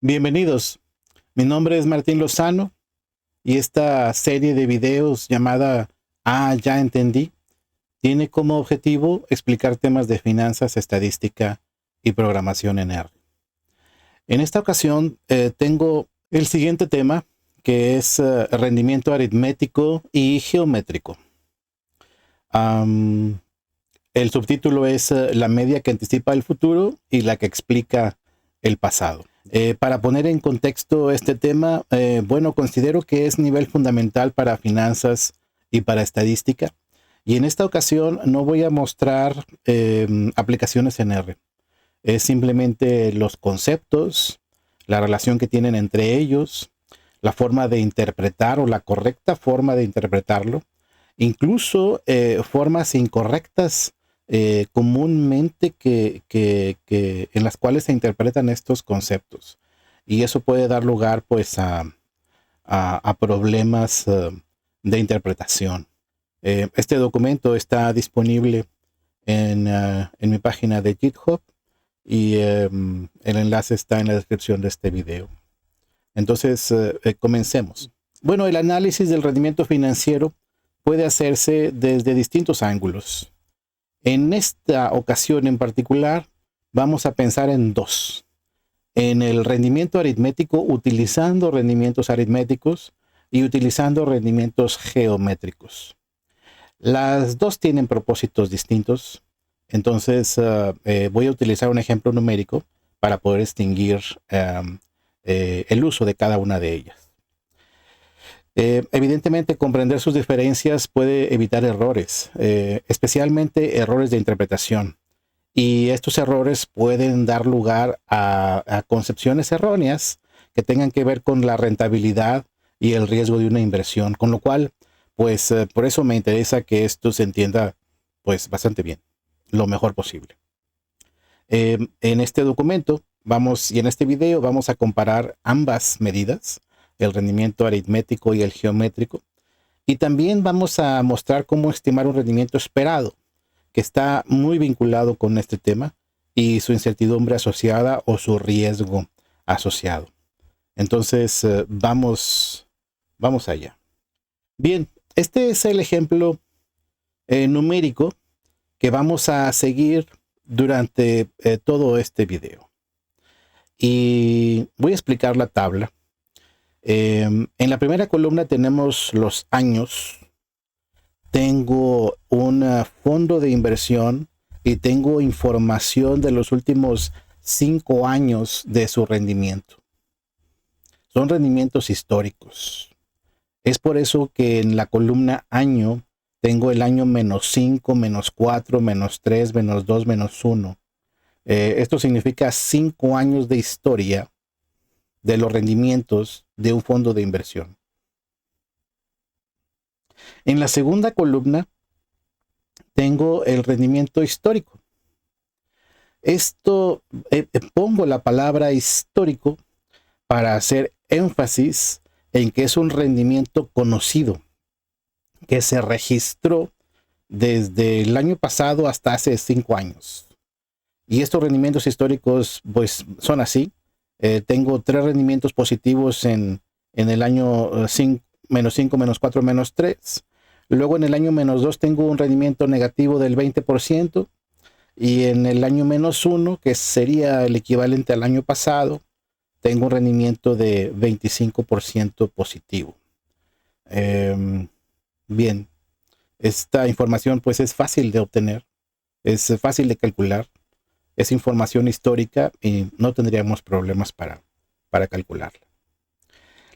Bienvenidos. Mi nombre es Martín Lozano y esta serie de videos llamada Ya entendí tiene como objetivo explicar temas de finanzas, estadística y programación en R. En esta ocasión tengo el siguiente tema, que es rendimiento aritmético y geométrico. El subtítulo es la media que anticipa el futuro y la que explica el pasado. Para poner en contexto este tema, considero que es nivel fundamental para finanzas y para estadística. Y en esta ocasión no voy a mostrar aplicaciones en R. Es simplemente los conceptos, la relación que tienen entre ellos, la forma de interpretar o la correcta forma de interpretarlo, incluso formas incorrectas comúnmente en las cuales se interpretan estos conceptos. Y eso puede dar lugar pues a problemas de interpretación. Este documento está disponible en mi página de GitHub y el enlace está en la descripción de este video. Entonces, comencemos. Bueno, el análisis del rendimiento financiero puede hacerse desde distintos ángulos. En esta ocasión en particular, vamos a pensar en dos. En el rendimiento aritmético, utilizando rendimientos aritméticos y utilizando rendimientos geométricos. Las dos tienen propósitos distintos. Entonces, voy a utilizar un ejemplo numérico para poder distinguir el uso de cada una de ellas. Evidentemente, comprender sus diferencias puede evitar errores, especialmente errores de interpretación. Y estos errores pueden dar lugar a concepciones erróneas que tengan que ver con la rentabilidad y el riesgo de una inversión. Con lo cual, pues por eso me interesa que esto se entienda pues bastante bien, lo mejor posible. En este documento y en este video vamos a comparar ambas medidas, el rendimiento aritmético y el geométrico. Y también vamos a mostrar cómo estimar un rendimiento esperado, que está muy vinculado con este tema y su incertidumbre asociada o su riesgo asociado. Entonces, vamos allá. Bien, este es el ejemplo numérico que vamos a seguir durante todo este video. Y voy a explicar la tabla. En la primera columna tenemos los años. Tengo un fondo de inversión y tengo información de los últimos 5 años de su rendimiento. Son rendimientos históricos. Es por eso que en la columna año tengo el año -5, -4, -3, -2, -1. Esto significa 5 años de historia de los rendimientos de un fondo de inversión. En la segunda columna tengo el rendimiento histórico. Pongo la palabra histórico para hacer énfasis en que es un rendimiento conocido, que se registró desde el año pasado hasta hace 5 años. Y estos rendimientos históricos pues son así. Tengo 3 rendimientos positivos en el año -5, -4, -3. Luego en el año -2 tengo un rendimiento negativo del 20%. Y en el año -1, que sería el equivalente al año pasado, tengo un rendimiento de 25% positivo. Bien, esta información pues es fácil de obtener, es fácil de calcular. Es información histórica y no tendríamos problemas para calcularla.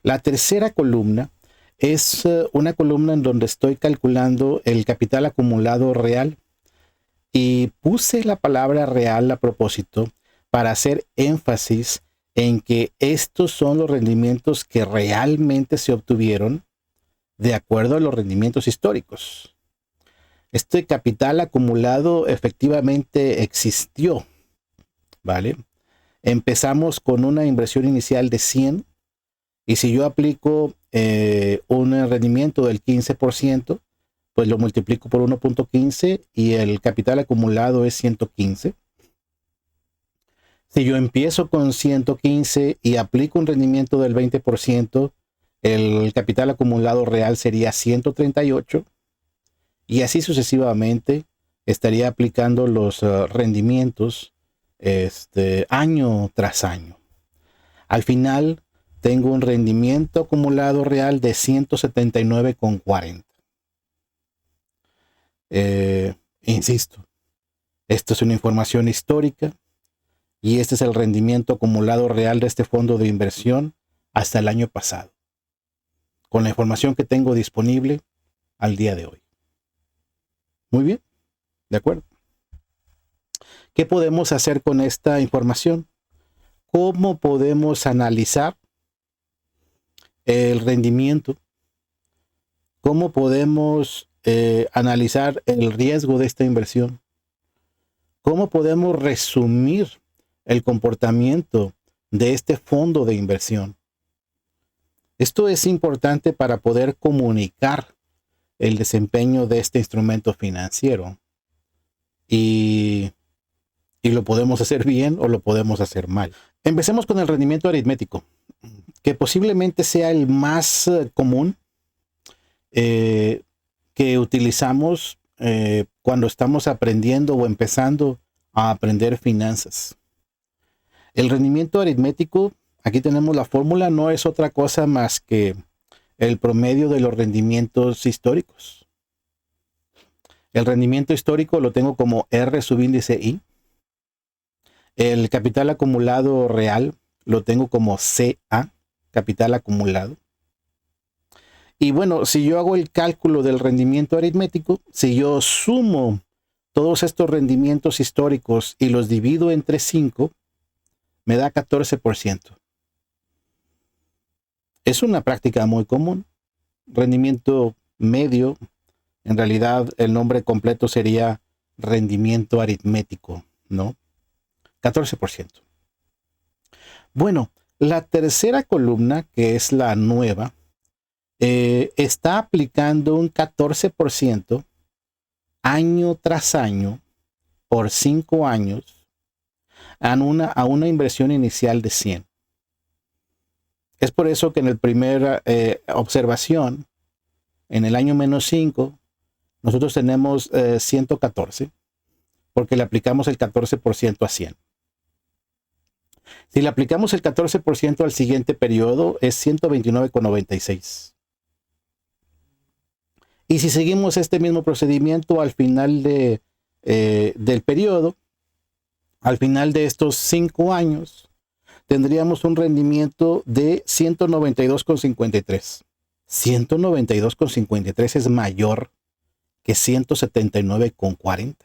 La tercera columna es una columna en donde estoy calculando el capital acumulado real. Y puse la palabra real a propósito para hacer énfasis en que estos son los rendimientos que realmente se obtuvieron de acuerdo a los rendimientos históricos. Este capital acumulado efectivamente existió, ¿vale? Empezamos con una inversión inicial de 100 y si yo aplico un rendimiento del 15%, pues lo multiplico por 1.15 y el capital acumulado es 115. Si yo empiezo con 115 y aplico un rendimiento del 20%, el capital acumulado real sería 138 y así sucesivamente estaría aplicando los rendimientos año tras año. Al final tengo un rendimiento acumulado real de 179,40. Insisto, esto es una información histórica y este es el rendimiento acumulado real de este fondo de inversión hasta el año pasado, con la información que tengo disponible al día de hoy. Muy bien, de acuerdo. ¿Qué podemos hacer con esta información? ¿Cómo podemos analizar el rendimiento? ¿Cómo podemos analizar el riesgo de esta inversión? ¿Cómo podemos resumir el comportamiento de este fondo de inversión? Esto es importante para poder comunicar el desempeño de este instrumento financiero. Y lo podemos hacer bien o lo podemos hacer mal. Empecemos con el rendimiento aritmético, que posiblemente sea el más común que utilizamos cuando estamos aprendiendo o empezando a aprender finanzas. El rendimiento aritmético, aquí tenemos la fórmula, no es otra cosa más que el promedio de los rendimientos históricos. El rendimiento histórico lo tengo como R sub índice I. El capital acumulado real lo tengo como CA, capital acumulado. Y bueno, si yo hago el cálculo del rendimiento aritmético, si yo sumo todos estos rendimientos históricos y los divido entre 5, me da 14%. Es una práctica muy común. Rendimiento medio, en realidad el nombre completo sería rendimiento aritmético, ¿no? 14%. Bueno, la tercera columna, que es la nueva, está aplicando un 14% año tras año por 5 años a una inversión inicial de 100. Es por eso que en el primer observación, en el año menos 5, nosotros tenemos 114, porque le aplicamos el 14% a 100. Si le aplicamos el 14% al siguiente periodo, es 129,96. Y si seguimos este mismo procedimiento al final del periodo, al final de estos 5 años, tendríamos un rendimiento de 192,53. 192,53 es mayor que 179,40.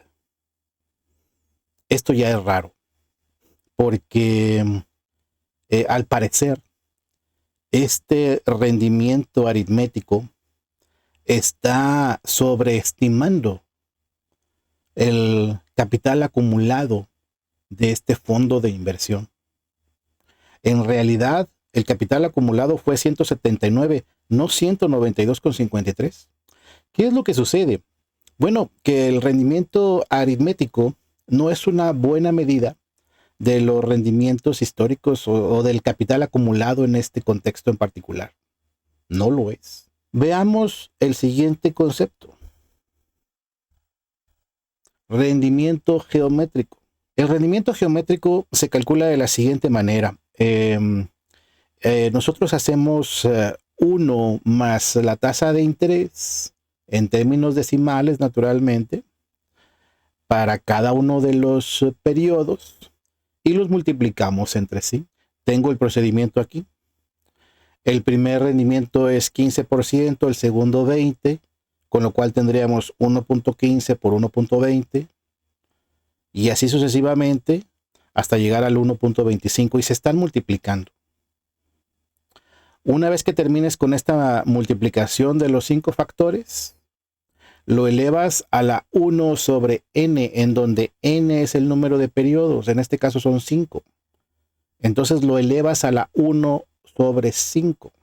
Esto ya es raro, porque al parecer este rendimiento aritmético está sobreestimando el capital acumulado de este fondo de inversión. En realidad, el capital acumulado fue 179, no 192,53. ¿Qué es lo que sucede? Bueno, que el rendimiento aritmético no es una buena medida de los rendimientos históricos o del capital acumulado en este contexto en particular. No lo es. Veamos el siguiente concepto. Rendimiento geométrico. El rendimiento geométrico se calcula de la siguiente manera. Nosotros hacemos 1 más la tasa de interés en términos decimales, naturalmente, para cada uno de los periodos y los multiplicamos entre sí. Tengo el procedimiento aquí. El primer rendimiento es 15%, el segundo 20%, con lo cual tendríamos 1.15 por 1.20 y así sucesivamente hasta llegar al 1.25 y se están multiplicando. Una vez que termines con esta multiplicación de los 5 factores, lo elevas a la 1 sobre n, en donde n es el número de periodos, en este caso son 5. Entonces lo elevas a la 1 sobre 5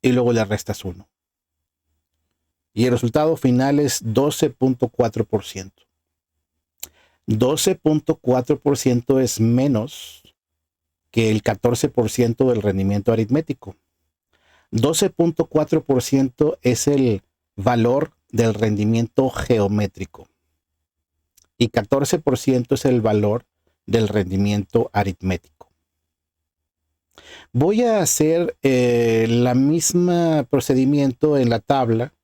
y luego le restas 1. Y el resultado final es 12.4%. 12.4% es menos que el 14% del rendimiento aritmético. 12.4% es el valor del rendimiento geométrico y 14% es el valor del rendimiento aritmético. Voy a hacer la misma procedimiento en la tabla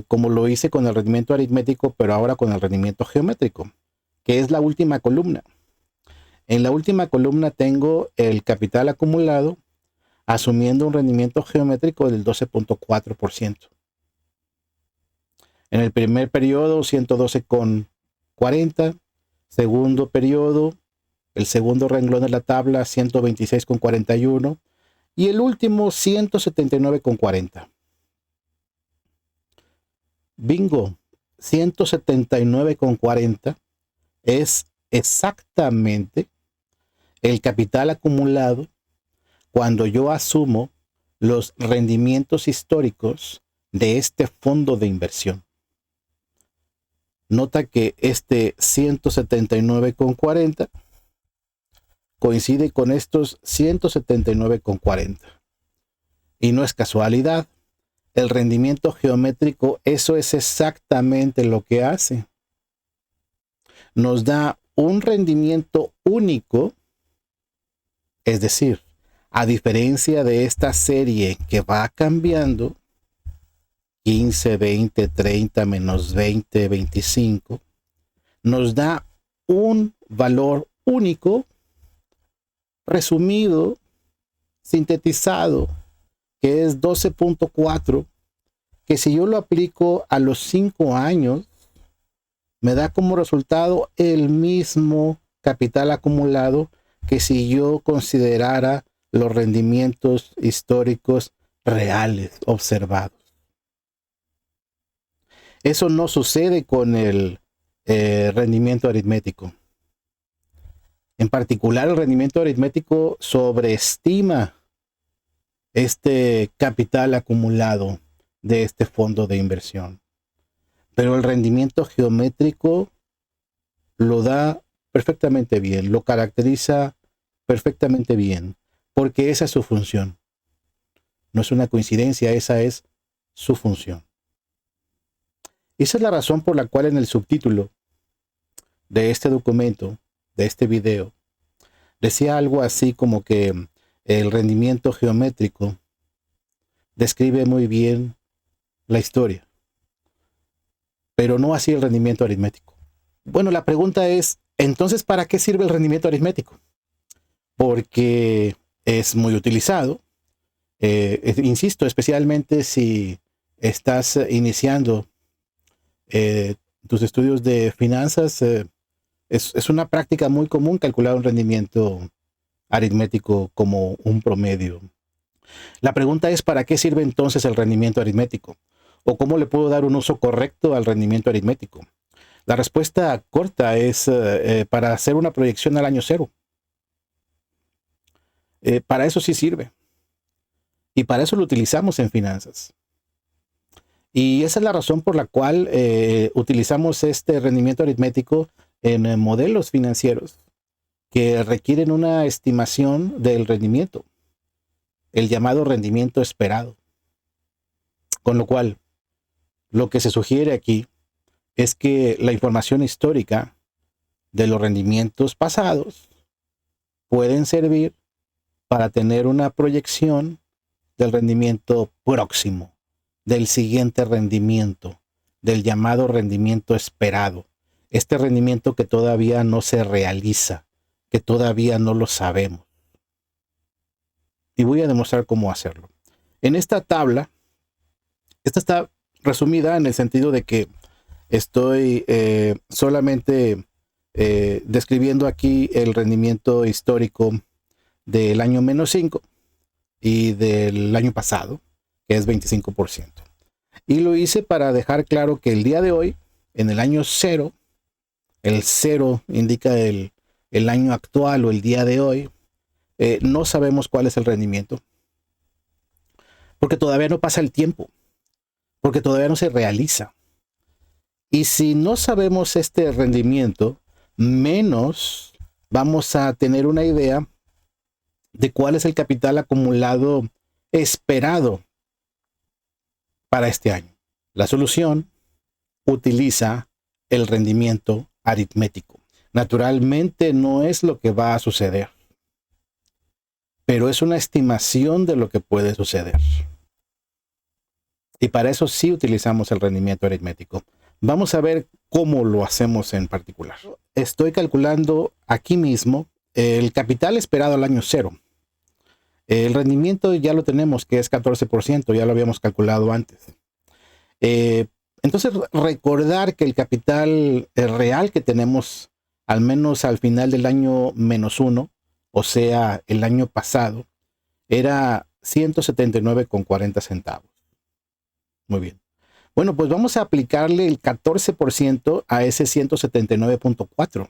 como lo hice con el rendimiento aritmético, pero ahora con el rendimiento geométrico, que es la última columna. En la última columna tengo el capital acumulado asumiendo un rendimiento geométrico del 12.4%. En el primer periodo, 112,40. Segundo periodo, el segundo renglón de la tabla, 126,41. Y el último, 179,40. Bingo, 179,40 es exactamente el capital acumulado cuando yo asumo los rendimientos históricos de este fondo de inversión. Nota que este 179,40 coincide con estos 179,40. Y no es casualidad. El rendimiento geométrico, eso es exactamente lo que hace. Nos da un rendimiento único, es decir, a diferencia de esta serie que va cambiando, 15, 20, 30, menos 20, 25, nos da un valor único, resumido, sintetizado, que es 12.4, que si yo lo aplico a los 5 años, me da como resultado el mismo capital acumulado que si yo considerara los rendimientos históricos reales observados. Eso no sucede con el rendimiento aritmético. En particular, el rendimiento aritmético sobreestima este capital acumulado de este fondo de inversión. Pero el rendimiento geométrico lo da perfectamente bien, lo caracteriza perfectamente bien, porque esa es su función. No es una coincidencia, esa es su función. Esa es la razón por la cual en el subtítulo de este documento, de este video, decía algo así como que el rendimiento geométrico describe muy bien la historia, pero no así el rendimiento aritmético. Bueno, la pregunta es, entonces, ¿para qué sirve el rendimiento aritmético? Porque es muy utilizado, insisto, especialmente si estás iniciando tus estudios de finanzas, es una práctica muy común calcular un rendimiento aritmético como un promedio. La pregunta es, ¿para qué sirve entonces el rendimiento aritmético? ¿O cómo le puedo dar un uso correcto al rendimiento aritmético? La respuesta corta es para hacer una proyección al año cero. Para eso sí sirve. Y para eso lo utilizamos en finanzas. Y esa es la razón por la cual utilizamos este rendimiento aritmético en modelos financieros que requieren una estimación del rendimiento, el llamado rendimiento esperado. Con lo cual, lo que se sugiere aquí es que la información histórica de los rendimientos pasados pueden servir para tener una proyección del rendimiento próximo, del siguiente rendimiento, del llamado rendimiento esperado. Este rendimiento que todavía no se realiza, que todavía no lo sabemos. Y voy a demostrar cómo hacerlo. En esta tabla, esta está resumida en el sentido de que estoy solamente describiendo aquí el rendimiento histórico del año -5 y del año pasado, que es 25%. Y lo hice para dejar claro que el día de hoy, en el año 0, el 0 indica el año actual o el día de hoy, no sabemos cuál es el rendimiento, porque todavía no pasa el tiempo, porque todavía no se realiza. Y si no sabemos este rendimiento, menos vamos a tener una idea de cuál es el capital acumulado esperado para este año. La solución utiliza el rendimiento aritmético. Naturalmente no es lo que va a suceder, pero es una estimación de lo que puede suceder. Y para eso sí utilizamos el rendimiento aritmético. Vamos a ver cómo lo hacemos en particular. Estoy calculando aquí mismo el capital esperado al año cero. El rendimiento ya lo tenemos, que es 14%, ya lo habíamos calculado antes. Entonces, recordar que el capital real que tenemos, al menos al final del año -1, o sea, el año pasado, era 179,40 centavos. Muy bien. Bueno, pues vamos a aplicarle el 14% a ese 179,4.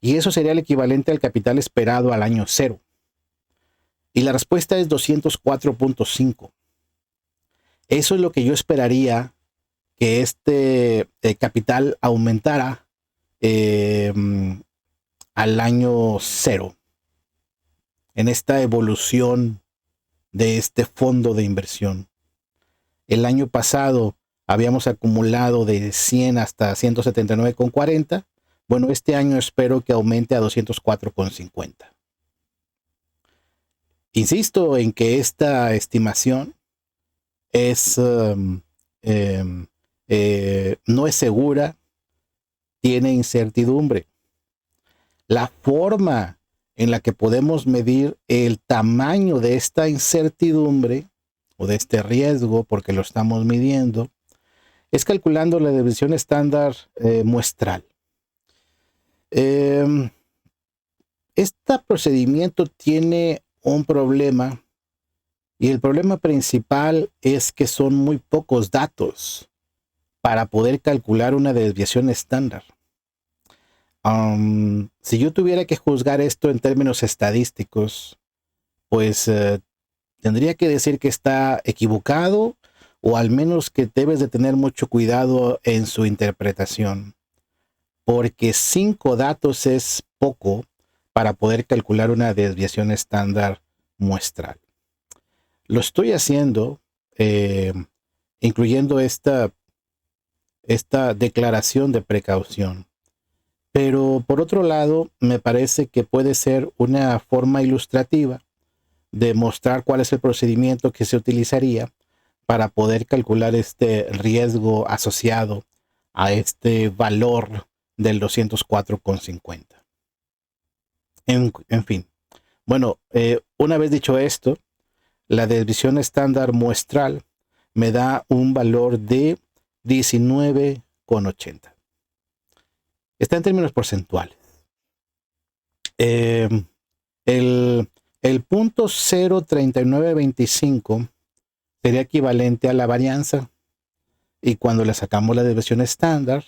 Y eso sería el equivalente al capital esperado al año cero. Y la respuesta es 204,5. Eso es lo que yo esperaría que este capital aumentara al año cero. En esta evolución de este fondo de inversión. El año pasado habíamos acumulado de 100 hasta 179,40. Bueno, este año espero que aumente a 204,50. Insisto en que esta estimación es no es segura, tiene incertidumbre. La forma en la que podemos medir el tamaño de esta incertidumbre o de este riesgo, porque lo estamos midiendo, es calculando la desviación estándar muestral. Este procedimiento tiene un problema, y el problema principal es que son muy pocos datos para poder calcular una desviación estándar. Si yo tuviera que juzgar esto en términos estadísticos, pues tendría que decir que está equivocado, o al menos que debes de tener mucho cuidado en su interpretación, porque 5 datos es poco para poder calcular una desviación estándar muestral. Lo estoy haciendo incluyendo esta declaración de precaución. Pero por otro lado, me parece que puede ser una forma ilustrativa de mostrar cuál es el procedimiento que se utilizaría para poder calcular este riesgo asociado a este valor del 204,50. En fin, bueno, una vez dicho esto, la desviación estándar muestral me da un valor de 19,80. Está en términos porcentuales. El punto 0,3925 sería equivalente a la varianza, y cuando le sacamos la desviación estándar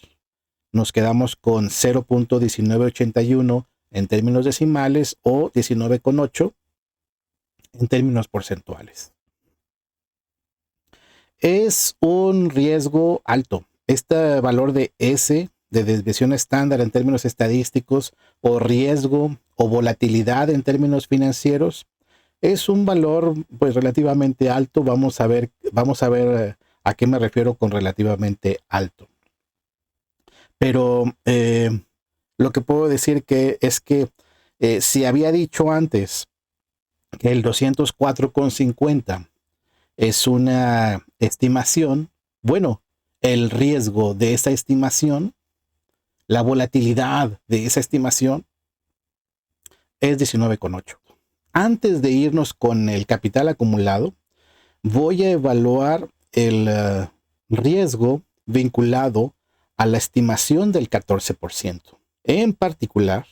nos quedamos con 0,1981 en términos decimales, o 19,8 en términos porcentuales. Es un riesgo alto. Este valor de S de desviación estándar en términos estadísticos, o riesgo o volatilidad en términos financieros, es un valor pues relativamente alto. Vamos a ver a qué me refiero con relativamente alto. Pero lo que puedo decir es que si había dicho antes que el 204,50 es una estimación, bueno, el riesgo de esa estimación, la volatilidad de esa estimación, es 19,8. Antes de irnos con el capital acumulado, voy a evaluar el riesgo vinculado a la estimación del 14%. En particular,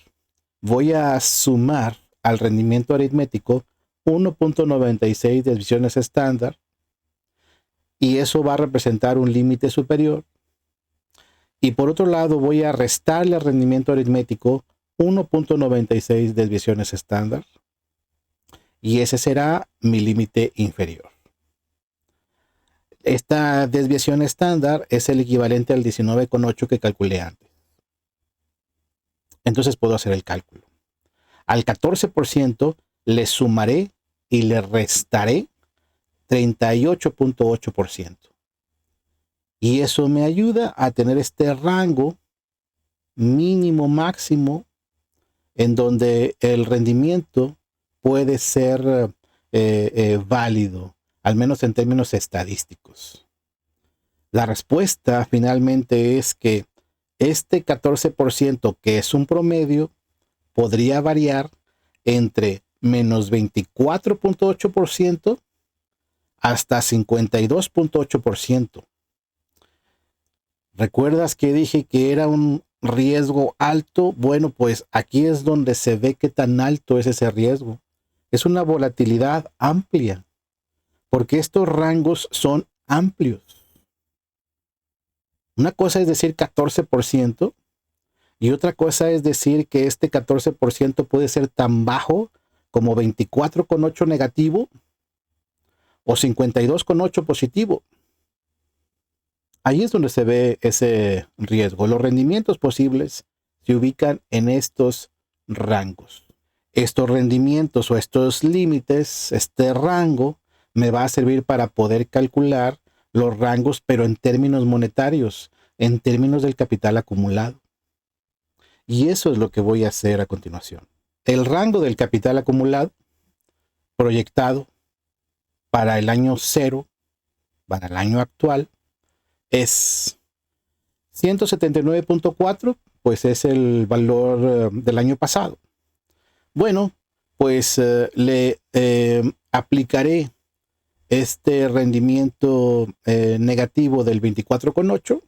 voy a sumar al rendimiento aritmético 1,96 desviaciones estándar, y eso va a representar un límite superior. Y por otro lado, voy a restarle al rendimiento aritmético 1,96 desviaciones estándar, y ese será mi límite inferior. Esta desviación estándar es el equivalente al 19,8 que calculé antes. Entonces puedo hacer el cálculo. Al 14% le sumaré y le restaré 38,8%. Y eso me ayuda a tener este rango mínimo máximo en donde el rendimiento puede ser válido, al menos en términos estadísticos. La respuesta finalmente es que este 14%, que es un promedio, podría variar entre menos 24,8% hasta 52,8%. ¿Recuerdas que dije que era un riesgo alto? Bueno, pues aquí es donde se ve qué tan alto es ese riesgo. Es una volatilidad amplia, porque estos rangos son amplios. Una cosa es decir 14% y otra cosa es decir que este 14% puede ser tan bajo como 24,8 negativo o 52,8 positivo. Ahí es donde se ve ese riesgo. Los rendimientos posibles se ubican en estos rangos. Estos rendimientos o estos límites, este rango, me va a servir para poder calcular los rangos, pero en términos monetarios, en términos del capital acumulado. Y eso es lo que voy a hacer a continuación. El rango del capital acumulado proyectado para el año 0, para el año actual, es 179,4, pues es el valor del año pasado. Bueno, pues le aplicaré este rendimiento negativo del 24,8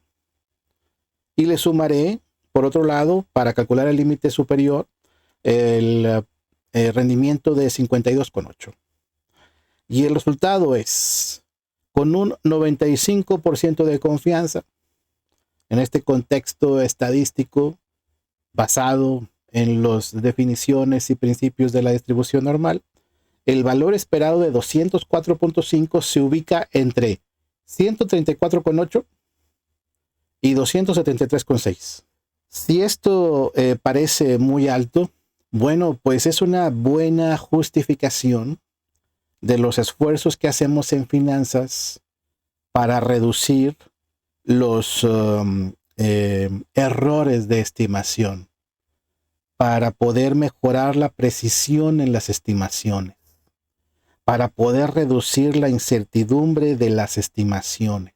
y le sumaré, por otro lado, para calcular el límite superior, el rendimiento de 52,8. Y el resultado es, con un 95% de confianza, en este contexto estadístico basado en las definiciones y principios de la distribución normal, el valor esperado de 204,5 se ubica entre 134,8 y 273,6. Si esto parece muy alto, bueno, pues es una buena justificación de los esfuerzos que hacemos en finanzas para reducir los errores de estimación, para poder mejorar la precisión en las estimaciones, para poder reducir la incertidumbre de las estimaciones.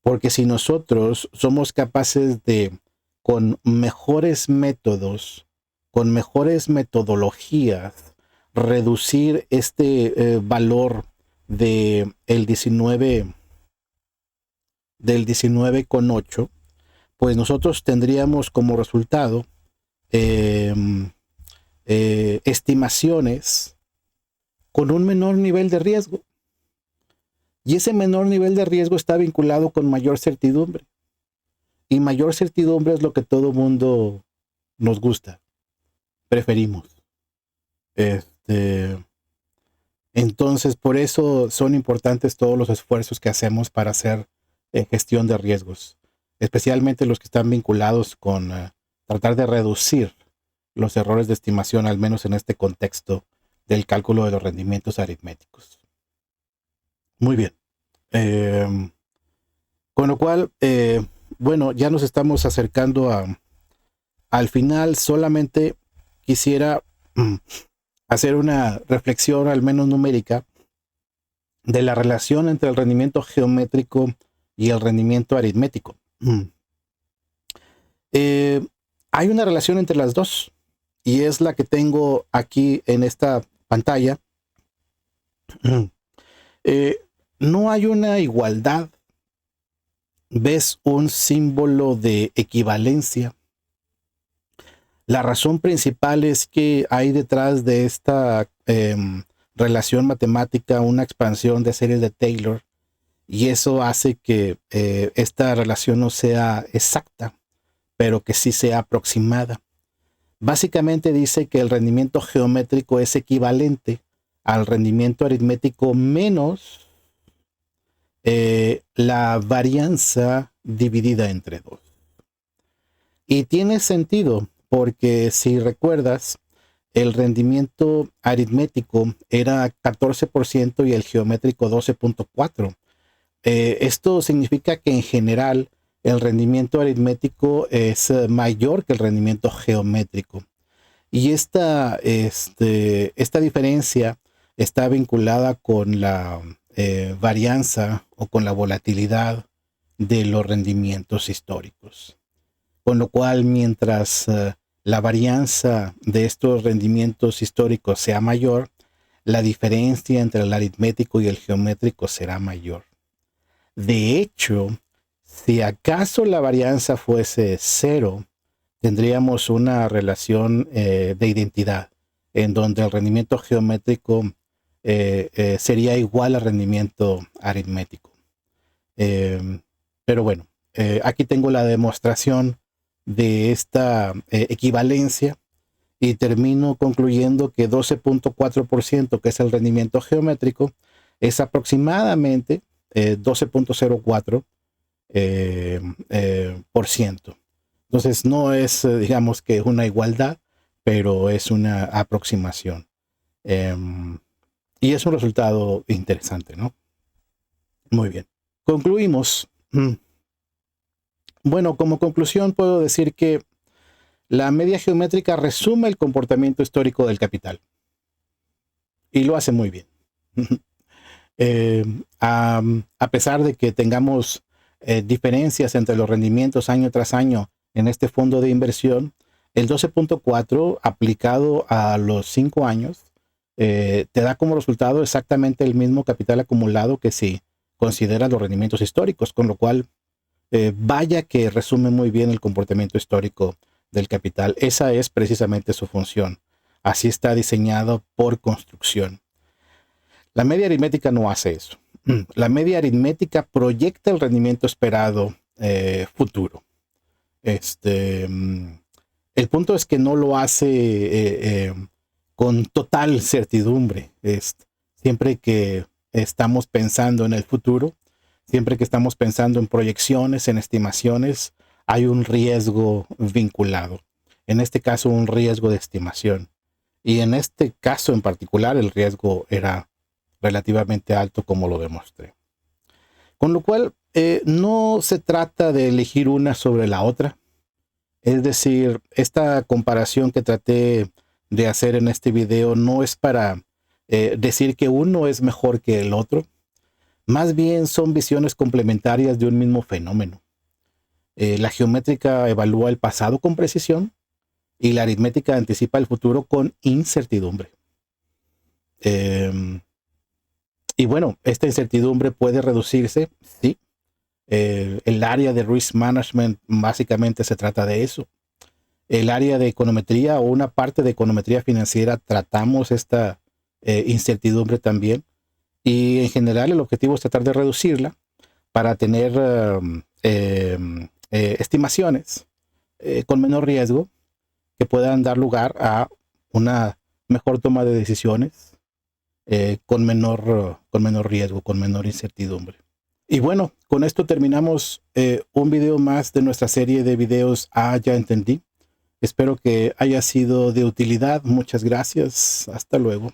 Porque si nosotros somos capaces de, con mejores métodos, con mejores metodologías, reducir este valor de el 19,8, pues nosotros tendríamos como resultado estimaciones con un menor nivel de riesgo. Y ese menor nivel de riesgo está vinculado con mayor certidumbre. Y mayor certidumbre es lo que todo mundo nos gusta, preferimos. Entonces, por eso son importantes todos los esfuerzos que hacemos para hacer gestión de riesgos, especialmente los que están vinculados con tratar de reducir los errores de estimación, al menos en este contexto del cálculo de los rendimientos aritméticos. Muy bien. Con lo cual, bueno, ya nos estamos acercando al final. Solamente quisiera hacer una reflexión, al menos numérica, de la relación entre el rendimiento geométrico y el rendimiento aritmético. Hay una relación entre las dos y es la que tengo aquí en esta pantalla. No hay una igualdad. ¿Ves un símbolo de equivalencia? La razón principal es que hay detrás de esta relación matemática una expansión de series de Taylor, y eso hace que esta relación no sea exacta, pero que sí sea aproximada. Básicamente dice que el rendimiento geométrico es equivalente al rendimiento aritmético menos la varianza dividida entre 2. Y tiene sentido porque si recuerdas, el rendimiento aritmético era 14% y el geométrico 12.4%. Esto significa que en general el rendimiento aritmético es mayor que el rendimiento geométrico. Y esta diferencia está vinculada con la varianza o con la volatilidad de los rendimientos históricos. Con lo cual, mientras la varianza de estos rendimientos históricos sea mayor, la diferencia entre el aritmético y el geométrico será mayor. De hecho, si acaso la varianza fuese 0, tendríamos una relación de identidad en donde el rendimiento geométrico sería igual al rendimiento aritmético. Pero bueno, aquí tengo la demostración de esta equivalencia y termino concluyendo que 12.4%, que es el rendimiento geométrico, es aproximadamente 12.04%. Entonces no es, digamos que una igualdad, pero es una aproximación. Y es un resultado interesante, ¿no? Muy bien. Concluimos. Bueno, como conclusión puedo decir que la media geométrica resume el comportamiento histórico del capital. Y lo hace muy bien. A pesar de que tengamos diferencias entre los rendimientos año tras año en este fondo de inversión, el 12.4 aplicado a los 5 años te da como resultado exactamente el mismo capital acumulado que si consideras los rendimientos históricos, con lo cual vaya que resume muy bien el comportamiento histórico del capital. Esa es precisamente su función. Así está diseñado por construcción. La media aritmética no hace eso. La media aritmética proyecta el rendimiento esperado futuro. El punto es que no lo hace con total certidumbre. Siempre que estamos pensando en el futuro, siempre que estamos pensando en proyecciones, en estimaciones, hay un riesgo vinculado. En este caso, un riesgo de estimación. Y en este caso en particular, el riesgo era relativamente alto, como lo demostré. Con lo cual, no se trata de elegir una sobre la otra. Es decir, esta comparación que traté de hacer en este video no es para decir que uno es mejor que el otro. Más bien son visiones complementarias de un mismo fenómeno. La geométrica evalúa el pasado con precisión y la aritmética anticipa el futuro con incertidumbre. Y bueno, esta incertidumbre puede reducirse, sí. El área de risk management básicamente se trata de eso. El área de econometría o una parte de econometría financiera tratamos esta incertidumbre también. Y en general el objetivo es tratar de reducirla para tener estimaciones con menor riesgo que puedan dar lugar a una mejor toma de decisiones con menor riesgo, con menor incertidumbre. Y bueno, con esto terminamos un video más de nuestra serie de videos Ya Entendí. Espero que haya sido de utilidad. Muchas gracias. Hasta luego.